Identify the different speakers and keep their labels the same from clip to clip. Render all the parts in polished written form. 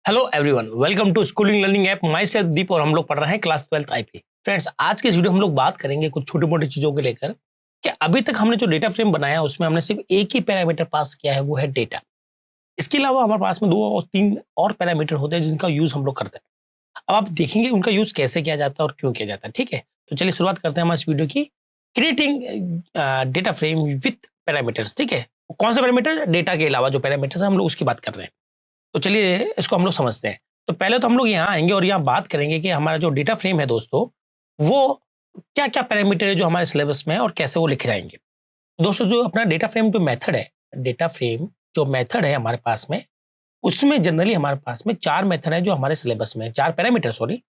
Speaker 1: Hello everyone, welcome to schooling learning app. Myself Deep और हम लोग पढ़ रहे हैं क्लास 12th आईपी। फ्रेंड्स, आज के इस वीडियो में हम लोग बात करेंगे कुछ छोटी मोटी चीजों को लेकर कि अभी तक हमने जो डेटा फ्रेम बनाया उसमें हमने सिर्फ एक ही पैरामीटर पास किया है, वो है डेटा। इसके अलावा हमारे पास में 2 और 3 और पैरामीटर होते हैं जिनका यूज हम लोग करते हैं। अब आप देखेंगे उनका यूज कैसे किया जाता है और क्यों किया जाता है। ठीक है, तो चलिए शुरुआत करते हैं हमारे इस वीडियो की, creating data frame with parameters. ठीक है, कौन सा पैरामीटर? डेटा के अलावा जो पैरामीटर्स है हम लोग उसकी बात कर रहे हैं। तो चलिए इसको हम लोग समझते हैं। तो पहले तो हम लोग यहाँ आएंगे और यहाँ बात करेंगे कि हमारा जो डेटा फ्रेम है दोस्तों, वो क्या क्या पैरामीटर है जो हमारे सिलेबस में है और कैसे वो लिखे जाएंगे। दोस्तों, जो अपना डेटा फ्रेम जो मेथड है, डेटा फ्रेम जो मेथड है हमारे पास में, उसमें जनरली हमारे पास में 4 मेथड है जो हमारे सिलेबस में, 4 पैरामीटर सॉरी।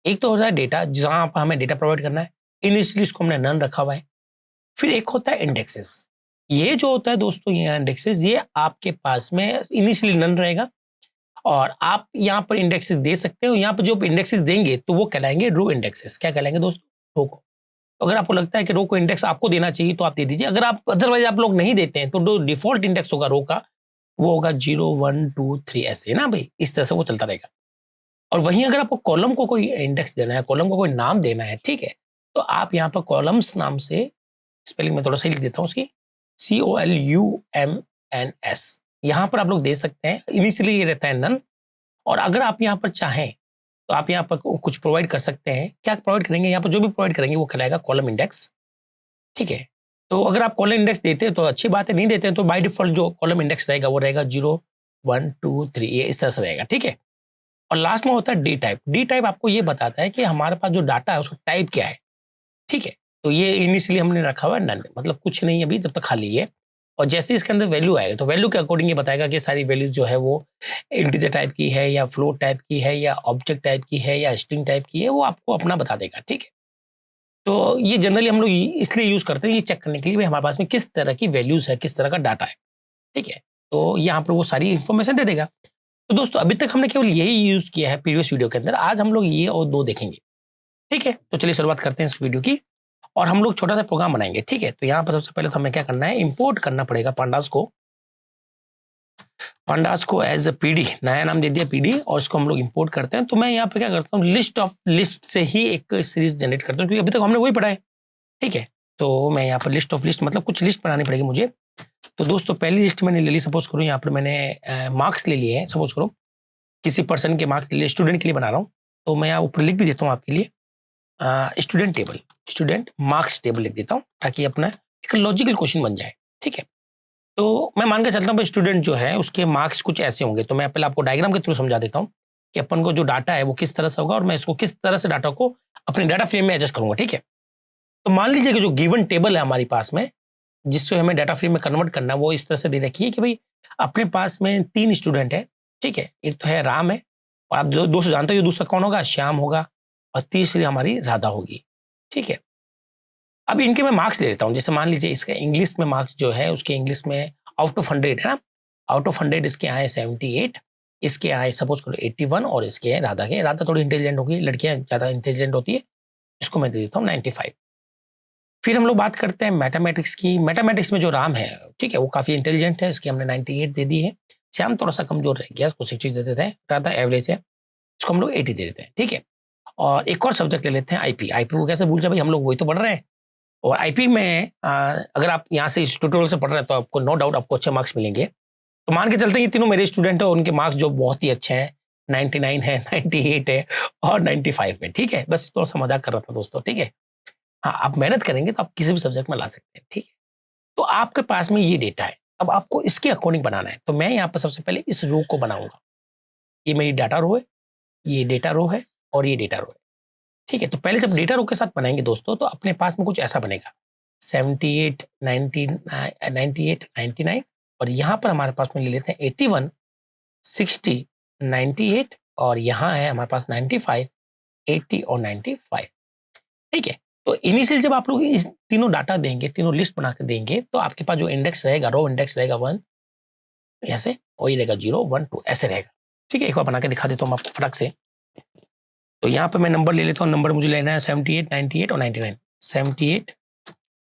Speaker 1: एक तो होता है डेटा, जहाँ पर हमें डेटा प्रोवाइड करना है, इनिशियली इसको हमने नन रखा हुआ है। फिर एक होता है इंडेक्सेस। ये जो होता है दोस्तों, ये इंडेक्सेस, ये आपके पास में इनिशियली नन रहेगा और आप यहाँ पर इंडेक्सेस दे सकते हो। यहाँ पर जो इंडेक्सेस देंगे तो वो कहलाएंगे रो इंडेक्सेस। क्या कहलाएंगे दोस्तों? रो को। तो अगर आपको लगता है कि रो को इंडेक्स आपको देना चाहिए तो आप दे दीजिए। अगर आप अदरवाइज आप लोग नहीं देते हैं तो जो डिफॉल्ट इंडेक्स होगा रो का, वो होगा 0 1 2 3 ऐसे, है ना भाई, इस तरह से वो चलता रहेगा। और वहीं अगर आपको कॉलम को कोई इंडेक्स देना है, कॉलम को कोई नाम देना है, ठीक है, तो आप यहाँ पर कॉलम्स नाम से, स्पेलिंग में थोड़ा सही लिख देता हूँ उसकी, COLUMNS, यहाँ पर आप लोग दे सकते हैं। इनिशियली ये रहता है नन। और अगर आप यहाँ पर चाहें तो आप यहाँ पर कुछ प्रोवाइड कर सकते हैं। क्या प्रोवाइड करेंगे? यहाँ पर जो भी प्रोवाइड करेंगे वो कहलाएगा कॉलम इंडेक्स। ठीक है, तो अगर आप कॉलम इंडेक्स देते हैं तो अच्छी बात है, नहीं देते हैं तो बाय डिफॉल्ट जो कॉलम इंडेक्स रहेगा वो रहेगा 0 1 2 3, ये इस तरह से रहेगा। ठीक है, और लास्ट में होता है डी टाइप। डी टाइप आपको ये बताता है कि हमारे पास जो डाटा है उसका टाइप क्या है। ठीक है, तो ये इनिशियली हमने रखा हुआ है नन, मतलब कुछ नहीं अभी जब तक खाली है। और जैसे इसके अंदर वैल्यू आएगा तो वैल्यू के अकॉर्डिंग ये बताएगा कि सारी वैल्यूज जो है वो इंटीजर टाइप की है या फ्लोट टाइप की है या ऑब्जेक्ट टाइप की है या स्ट्रिंग टाइप की है, वो आपको अपना बता देगा। ठीक है, तो ये जनरली हम लोग इसलिए यूज करते हैं, ये चेक करने के लिए भाई हमारे पास में किस तरह की वैल्यूज है, किस तरह का डाटा है। ठीक है, तो यहाँ पर वो सारी इंफॉर्मेशन दे देगा। तो दोस्तों, अभी तक हमने केवल यही यूज किया है प्रीवियस वीडियो के अंदर। आज हम लोग ये और 2 देखेंगे। ठीक है, तो चलिए शुरुआत करते हैं इस वीडियो की और हम लोग छोटा सा प्रोग्राम बनाएंगे। ठीक है, तो यहाँ पर सबसे पहले तो हमें क्या करना है, इंपोर्ट करना पड़ेगा पांडास को एज अ पीडी, नया नाम दे दिया पीडी, और इसको हम लोग इंपोर्ट करते हैं। तो मैं यहाँ पे क्या करता हूँ, लिस्ट ऑफ लिस्ट से ही एक सीरीज जनरेट करता हूँ, क्योंकि अभी तक हमने वही पढ़ा है। ठीक है, तो मैं यहाँ पर लिस्ट ऑफ लिस्ट, मतलब कुछ लिस्ट बनानी पड़ेगी मुझे। तो दोस्तों, पहली लिस्ट मैंने ले ली, सपोज करो यहाँ पर मैंने मार्क्स ले लिए हैं। सपोज करो किसी पर्सन के मार्क्स ले लिए, स्टूडेंट के लिए बना रहा हूँ। तो मैं यहाँ ऊपर लिख भी देता हूँ आपके लिए, student table, student marks table लिख देता हूँ, ताकि अपना एक लॉजिकल क्वेश्चन बन जाए। ठीक है, तो मैं मान के चलता हूँ स्टूडेंट जो है उसके मार्क्स कुछ ऐसे होंगे। तो मैं पहले आपको डायग्राम के थ्रू समझा देता हूँ कि अपन को जो डाटा है वो किस तरह से होगा और मैं इसको किस तरह से डाटा को अपने डाटा फ्रेम में एडजस्ट करूंगा। ठीक है, तो मान लीजिए कि जो गिवन टेबल है हमारी पास में, जिससे हमें डाटा फ्रेम में कन्वर्ट करना है, वो इस तरह से दे रखी है कि भाई अपने पास में 3 स्टूडेंट है। ठीक है, एक तो है राम है, और आप जो दोस्तों जानते हो दूसरा कौन होगा, श्याम होगा, और तीसरी हमारी राधा होगी। ठीक है, अब इनके मैं मार्क्स ले लेता हूँ। जैसे मान लीजिए इसका इंग्लिश में मार्क्स जो है, उसके इंग्लिश में आउट ऑफ 100 है ना, आउट ऑफ 100 इसके आए 78, इसके आए सपोज करो 81, और इसके हैं राधा के, राधा थोड़ी इंटेलिजेंट होगी, लड़कियां ज्यादा इंटेलिजेंट होती है, इसको मैं दे देता हूँ 95। फिर हम लोग बात करते हैं मैथमेटिक्स की। मैथमेटिक्स में जो राम है, ठीक है, वो काफी इंटेलिजेंट है, इसकी हमने 98 दे दी है। श्याम थोड़ा सा कमजोर रह गया, इसको 60 दे देते हैं। राधा एवरेज है, इसको हम लोग 80 दे देते हैं। ठीक है, और एक और सब्जेक्ट ले लेते हैं आईपी। आईपी को कैसे भूल जाए भाई, हम लोग वही तो पढ़ रहे हैं। और आईपी में अगर आप यहाँ से इस ट्यूटोरियल से पढ़ रहे हैं तो आपको नो डाउट आपको अच्छे मार्क्स मिलेंगे। तो मान के चलते हैं ये तीनों मेरे स्टूडेंट हैं, उनके मार्क्स जो बहुत ही अच्छे हैं, 99 है, 98 है और 95 है। ठीक है, बस थोड़ा सा मजाक कर रहा था दोस्तों। ठीक है, हाँ, आप मेहनत करेंगे तो आप किसी भी सब्जेक्ट में ला सकते हैं। ठीक है, तो आपके पास में ये डेटा है, अब आपको इसके अकॉर्डिंग बनाना है। तो मैं यहाँ पर सबसे पहले इस रो को बनाऊंगा। ये मेरी डाटा रो है, ये डेटा रो है, और ये डेटा रो है। ठीक है, तो पहले जब डेटा रो के साथ बनाएंगे दोस्तों, तो अपने पास में कुछ ऐसा बनेगा, 78 98 99, और यहाँ पर हमारे पास में ले लेते हैं 81 60 98, और यहाँ है हमारे पास 95 80 और 95। ठीक है, तो इनिशियल जब आप लोग इस तीनों डाटा देंगे, तीनों लिस्ट बना के देंगे, तो आपके पास जो इंडेक्स रहेगा, रो इंडेक्स रहेगा 1 ऐसे, और ये रहेगा 0 1 2 ऐसे रहेगा। ठीक है, एक बार बना के दिखा देता हूँ आपको फटाक से। तो यहाँ पे मैं नंबर ले लेता हूँ, नंबर मुझे लेना है 78 98 और 99, 78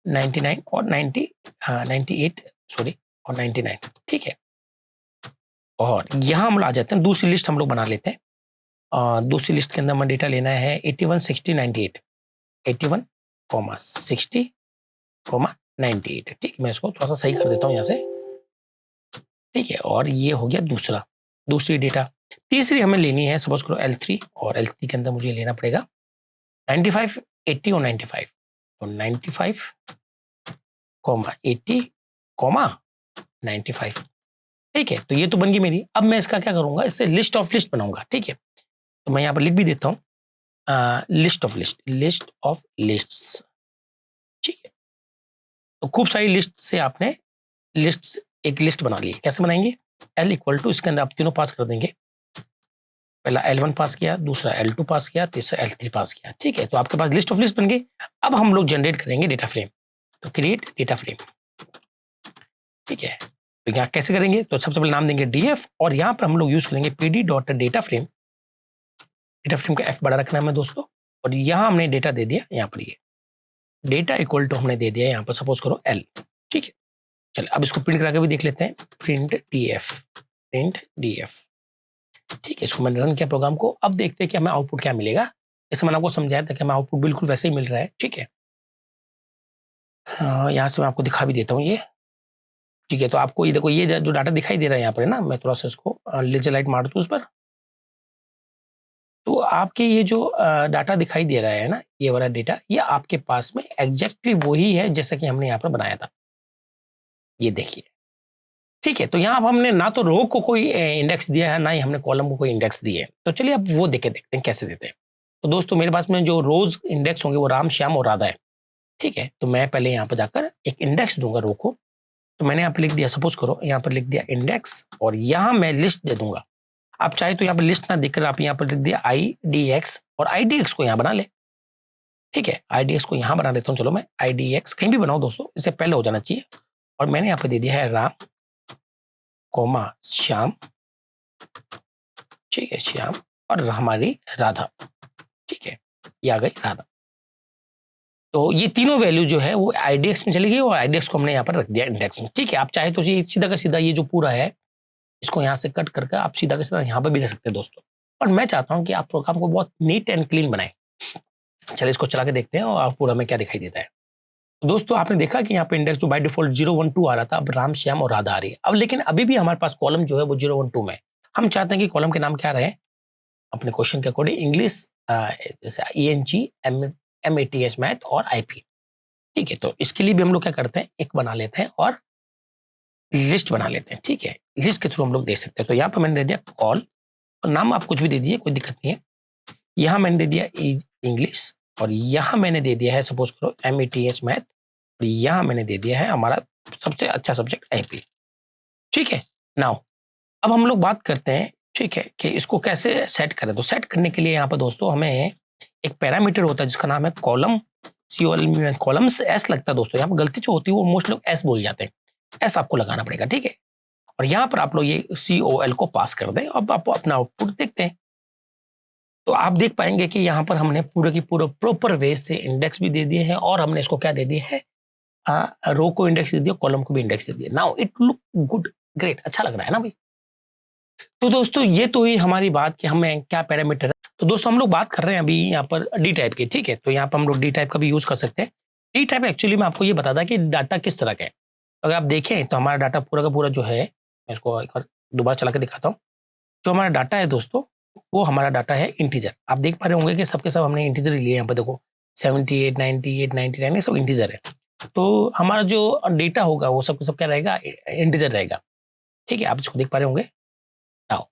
Speaker 1: 99 और 98 सॉरी और 99। ठीक है, और यहाँ हम लोग आ जाते हैं, दूसरी लिस्ट हम लोग बना लेते हैं। दूसरी लिस्ट के अंदर हमें डेटा लेना है 81 60 98, 81 60 98। ठीक, मैं इसको थोड़ा सा सही कर देता हूँ यहाँ से। ठीक है, और ये हो गया दूसरी डेटा। तीसरी हमें लेनी है, सपोज करो L3, और L3 के अंदर मुझे लेना पड़ेगा 95 80 और 95, तो 95 80 95। ठीक है, तो ये तो बन गई मेरी। अब मैं इसका क्या करूंगा, इससे लिस्ट ऑफ लिस्ट बनाऊंगा। ठीक है, तो मैं यहाँ पर लिख भी देता हूँ लिस्ट ऑफ लिस्ट्स। ठीक है, तो खूब सारी लिस्ट से आपने एक लिस्ट बना ली। कैसे बनाएंगे, L इक्वल टू, इसके अंदर आप तीनों पास कर देंगे। पहला L1 पास किया, दूसरा L2 पास किया, तीसरा L3 पास किया। ठीक है, तो आपके पास लिस्ट ऑफ लिस्ट बन गई। अब हम लोग जनरेट करेंगे डेटा फ्रेम, तो क्रिएट डेटा फ्रेम। ठीक है, तो यहाँ कैसे करेंगे, तो सबसे पहले नाम देंगे DF, और यहाँ पर हम लोग यूज करेंगे PD dot data frame. Data frame का F बड़ा रखना है हमें दोस्तों, और यहाँ हमने डेटा दे दिया, यहाँ पर ये डेटा इक्वल टू हमने दे दिया यहाँ पर सपोज करो L। ठीक है, चलिए अब इसको प्रिंट करा के भी देख लेते हैं, प्रिंट DF। ठीक है, इसको मैंने रन किया प्रोग्राम को। अब देखते हैं कि हमें आउटपुट क्या मिलेगा। जैसे मैंने आपको समझाया था कि हमें आउटपुट बिल्कुल वैसे ही मिल रहा है। ठीक है, यहाँ से मैं आपको दिखा भी देता हूँ ये। ठीक है, तो आपको ये देखो, ये जो डाटा दिखाई दे रहा है यहाँ पर है ना, मैं थोड़ा सा इसको लेजर लाइट मार दूँ उस पर, तो आपके ये जो डाटा दिखाई दे रहा है ना, ये वाला डेटा, ये आपके पास में एग्जैक्टली वही है जैसा कि हमने यहाँ पर बनाया था। ये देखिए, ठीक है, तो यहाँ हमने ना तो रो को कोई इंडेक्स दिया है, ना ही हमने कॉलम को कोई इंडेक्स दिए है। तो चलिए अब वो देखते हैं कैसे देते हैं। तो दोस्तों मेरे पास में जो रोज इंडेक्स होंगे वो राम, श्याम और राधा है। ठीक है, तो मैं पहले यहाँ पर जाकर एक इंडेक्स दूंगा रो को। तो मैंने यहाँ पर लिख दिया, सपोज करो यहाँ पर लिख दिया इंडेक्स, और यहाँ मैं लिस्ट दे दूंगा। आप चाहे तो यहाँ पर लिस्ट ना देकर आप यहाँ पर लिख दिया IDX, और IDX को यहाँ बना ले। ठीक है, IDX को यहाँ बना लेता हूँ। चलो मैं IDX कहीं भी बनाऊँ दोस्तों, इससे पहले हो जाना चाहिए। और मैंने यहाँ पे दे दिया है राम, श्याम। ठीक है, श्याम और हमारी राधा। ठीक है, ये आ गई राधा। तो ये तीनों वैल्यू जो है वो IDX में चली गई, और IDX को हमने यहाँ पर रख दिया इंडेक्स में। ठीक है, आप चाहे तो ये सीधा का सीधा ये जो पूरा है इसको यहाँ से कट करके आप सीधा का सीधा यहाँ पर भी रख सकते हैं दोस्तों। और मैं चाहता हूँ कि आप प्रोग्राम को बहुत नीट एंड क्लीन बनाएं। चलिए इसको चला के देखते हैं और पूरा में क्या दिखाई देता है। तो दोस्तों आपने देखा कि यहाँ पे इंडेक्स जो बाय डिफॉल्ट 0 1 2 आ रहा था, अब राम, श्याम और राधा आ रही है। अब लेकिन अभी भी हमारे पास कॉलम जो है वो 0 1 2 में। हम चाहते हैं कि कॉलम के नाम क्या रहे, अपने क्वेश्चन के अकॉर्डिंग इंग्लिश, जैसे ENG, MATH मैथ और IP। ठीक है, तो इसके लिए भी हम लोग क्या करते हैं, एक बना लेते हैं और लिस्ट बना लेते हैं। ठीक है, लिस्ट के थ्रू हम लोग दे सकते हैं। तो यहाँ पर मैंने दे दिया कॉल, और नाम आप कुछ भी दे दीजिए, कोई दिक्कत नहीं है। यहाँ मैंने दे दिया इंग्लिश, और यहाँ मैंने दे दिया है सपोज करो MATH मैथ, और यहाँ मैंने दे दिया है हमारा सबसे अच्छा सब्जेक्ट IP। ठीक है, नाउ अब हम लोग बात करते हैं, ठीक है, कि इसको कैसे सेट करें। तो सेट करने के लिए यहाँ पर दोस्तों हमें एक पैरामीटर होता है जिसका नाम है कॉलम, कॉलम्स S लगता है दोस्तों। यहाँ पर गलती जो होती है वो मोस्ट लोग S बोल जाते हैं, S आपको लगाना पड़ेगा। ठीक है, और यहाँ पर आप लोग ये COL को पास कर दें। अब आप अपना आउटपुट देखते हैं, तो आप देख पाएंगे कि यहाँ पर हमने पूरे की पूरे प्रॉपर वे से इंडेक्स भी दे दिए हैं, और हमने इसको क्या दे दिया है, रो को इंडेक्स दे दिया, कॉलम को भी इंडेक्स दे दिया। Now it look good, great, अच्छा लग रहा है ना भाई। तो दोस्तों ये तो ही हमारी बात कि हमें क्या पैरामीटर है। तो दोस्तों हम लोग बात कर रहे हैं अभी यहाँ पर डी टाइप की। ठीक है, तो यहाँ पर हम लोग डी टाइप का भी यूज कर सकते हैं। डी टाइप एक्चुअली में आपको ये बताता है कि डाटा किस तरह का है। अगर आप देखें तो हमारा डाटा पूरा का पूरा जो है, मैं इसको एक बार दोबारा चला के दिखाता हूँ। जो हमारा डाटा है दोस्तों, वो हमारा डाटा है इंटीजर। आप देख पा रहे होंगे कि सबके सब हमने इंटीजर लिए। यहाँ पर देखो 78 98 99 ये सब इंटीजर है। तो हमारा जो डेटा होगा वो सब क्या रहेगा, इंटीजर रहेगा। ठीक है, आप इसको देख पा रहे होंगे। नाउ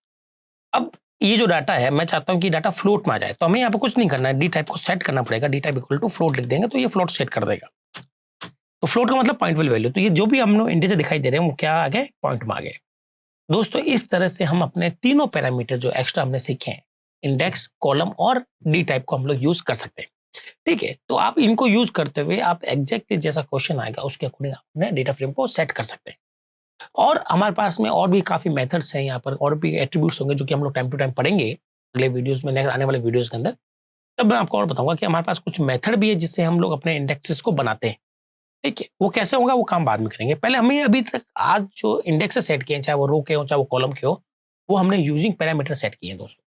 Speaker 1: अब ये जो डाटा है, मैं चाहता हूँ कि डाटा फ्लोट में आ जाए, तो हमें यहाँ पे कुछ नहीं करना है, डी टाइप को सेट करना पड़ेगा। D type equal to float लिख देंगे तो ये फ्लोट सेट कर देगा। तो फ्लोट का मतलब पॉइंट वैल्यू। तो ये जो भी हम लोग इंटीजर दिखाई दे रहे हैं वो क्या आ गए, पॉइंट में आ गए। दोस्तों इस तरह से हम अपने तीनों पैरामीटर जो एक्स्ट्रा हमने सीखे हैं, इंडेक्स, कॉलम और डी टाइप को हम लोग यूज कर सकते हैं। ठीक है, तो आप इनको यूज करते हुए आप एग्जैक्टली जैसा क्वेश्चन आएगा उसके अकॉर्डिंग अपने डेटा फ्रेम को सेट कर सकते हैं। और हमारे पास में और भी काफी मेथड्स हैं यहाँ पर, और भी एट्रीब्यूट्स होंगे जो कि हम लोग टाइम टू टाइम पढ़ेंगे अगले वीडियोस में, नेक्स्ट आने वाले वीडियोस के अंदर। तब मैं आपको और बताऊंगा कि हमारे पास कुछ मेथड भी है जिससे हम लोग अपने इंडेक्सेस को बनाते हैं। ठीक है, वो कैसे होगा वो काम बाद में करेंगे। पहले हमें अभी तक आज जो इंडेक्सेस सेट किए, चाहे वो रो के हो चाहे वो कॉलम के हो, वो हमने यूजिंग पैरामीटर सेट किए हैं दोस्तों।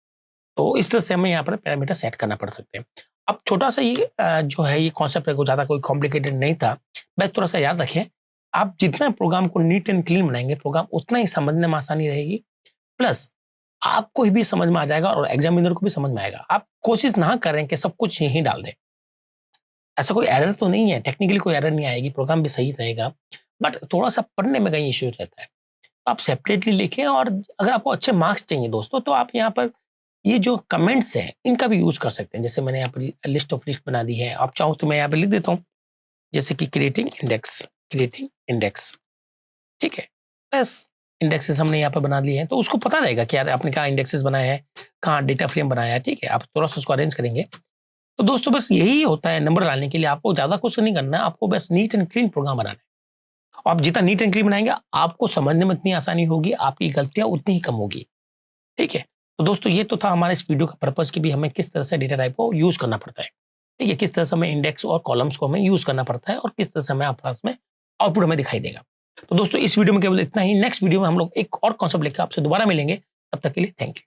Speaker 1: तो इस तरह से हमें यहाँ पर पैरामीटर सेट करना पड़ सकते हैं। अब छोटा सा ये जो है ये कॉन्सेप्ट है, ज़्यादा कोई कॉम्प्लिकेटेड नहीं था, बस थोड़ा सा याद रखें। आप जितना प्रोग्राम को नीट एंड क्लीन बनाएंगे, प्रोग्राम उतना ही समझने में आसानी रहेगी, प्लस आपको भी समझ में आ जाएगा और एग्जामिनर को भी समझ में आएगा। आप कोशिश ना करें कि सब कुछ यहीं डाल दें, ऐसा कोई एरर तो नहीं है, टेक्निकली कोई एरर नहीं आएगी, प्रोग्राम भी सही रहेगा, बट थोड़ा सा पढ़ने में कहीं इश्यूज रहता है। तो आप सेपरेटली लिखें, और अगर आपको अच्छे मार्क्स चाहिए दोस्तों, तो आप यहाँ पर ये जो कमेंट्स हैं इनका भी यूज कर सकते हैं। जैसे मैंने यहाँ पर लिस्ट ऑफ लिस्ट बना दी है, आप चाहो तो मैं यहाँ पे लिख देता हूँ, जैसे कि क्रिएटिंग इंडेक्स, ठीक है। बस इंडेक्सेस हमने यहाँ पर बना लिए हैं, तो उसको पता रहेगा कि यार आपने कहाँ इंडेक्सेस बनाया है, कहाँ डेटा फ्रेम बनाया है, ठीक है। आप थोड़ा सा उसको अरेंज करेंगे। तो दोस्तों बस यही होता है नंबर लाने के लिए, आपको ज़्यादा कुछ नहीं करना है, आपको बस नीट एंड क्लीन प्रोग्राम बनाना है। आप जितना नीट एंड क्लीन बनाएंगे, आपको समझने में इतनी आसानी होगी, आपकी गलतियां उतनी ही कम होगी, ठीक है। तो दोस्तों ये तो था हमारे इस वीडियो का पर्पस कि भी हमें किस तरह से डेटा टाइप को यूज करना पड़ता है, ठीक है, किस तरह से हमें इंडेक्स और कॉलम्स को हमें यूज करना पड़ता है, और किस तरह से हमें आपस में आउटपुट हमें दिखाई देगा। तो दोस्तों इस वीडियो में केवल इतना ही। नेक्स्ट वीडियो में हम लोग एक और कॉन्सेप्ट लेकर आपसे दोबारा मिलेंगे। तब तक के लिए थैंक यू।